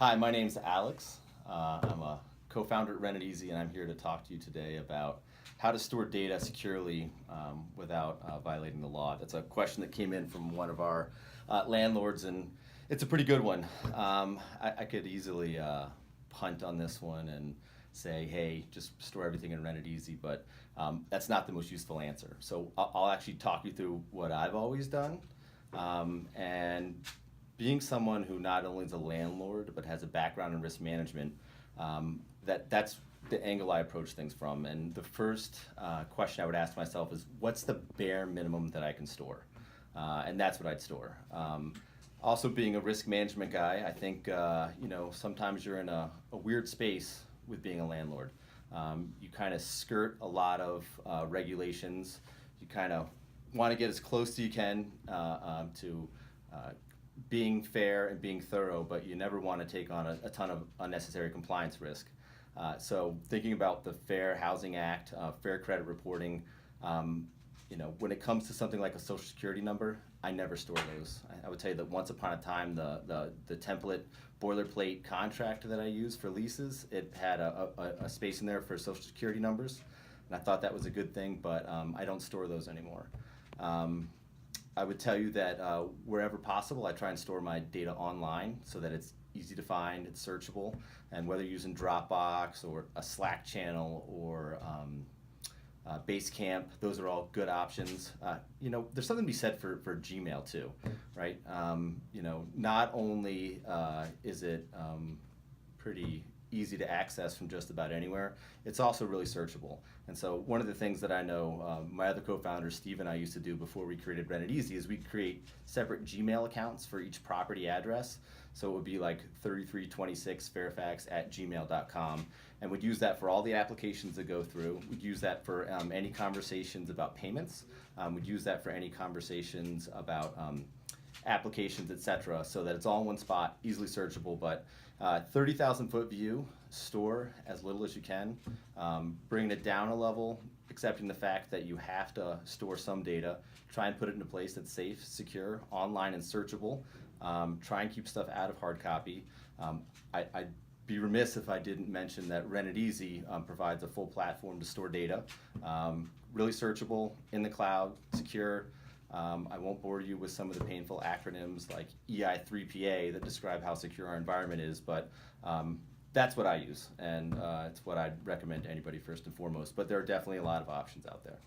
Hi, my name's Alex. I'm a co-founder at RentItEasy, and I'm here to talk to you today about how to store data securely without violating the law. That's a question that came in from one of our landlords, and it's a pretty good one. I could easily punt on this one and say, hey, just store everything in RentItEasy, but that's not the most useful answer. So I'll actually talk you through what I've always done, and being someone who not only is a landlord but has a background in risk management, that's the angle I approach things from. And the first question I would ask myself is, what's the bare minimum that I can store? And that's what I'd store. Also, being a risk management guy, I think sometimes you're in a weird space with being a landlord. You kind of skirt a lot of regulations. You kind of want to get as close as you can to being fair and being thorough, but you never want to take on a ton of unnecessary compliance risk. So thinking about the Fair Housing Act, fair credit reporting, when it comes to something like a social security number, I never store those. I would tell you that once upon a time, the template boilerplate contract that I use for leases, it had a space in there for social security numbers, and I thought that was a good thing, but I don't store those anymore. I would tell you that wherever possible, I try and store my data online so that it's easy to find, it's searchable, and whether you're using Dropbox or a Slack channel or Basecamp, those are all good options. There's something to be said for Gmail too, right? Not only is it pretty easy to access from just about anywhere, it's also really searchable. And so one of the things that I know my other co-founder Steve and I used to do before we created RentItEasy is we'd create separate Gmail accounts for each property address. So it would be like 3326 Fairfax at gmail.com, and we'd use that for all the applications that go through. We'd use that for any conversations about payments. We'd use that for any conversations about applications, etc., so that it's all in one spot, easily searchable. But 30,000 foot view, store as little as you can, bringing it down a level, accepting the fact that you have to store some data, try and put it in a place that's safe, secure, online and searchable, try and keep stuff out of hard copy. I'd be remiss if I didn't mention that RentItEasy provides a full platform to store data, really searchable, in the cloud, secure. I won't bore you with some of the painful acronyms like EI3PA that describe how secure our environment is, but that's what I use, and it's what I'd recommend to anybody first and foremost. But there are definitely a lot of options out there.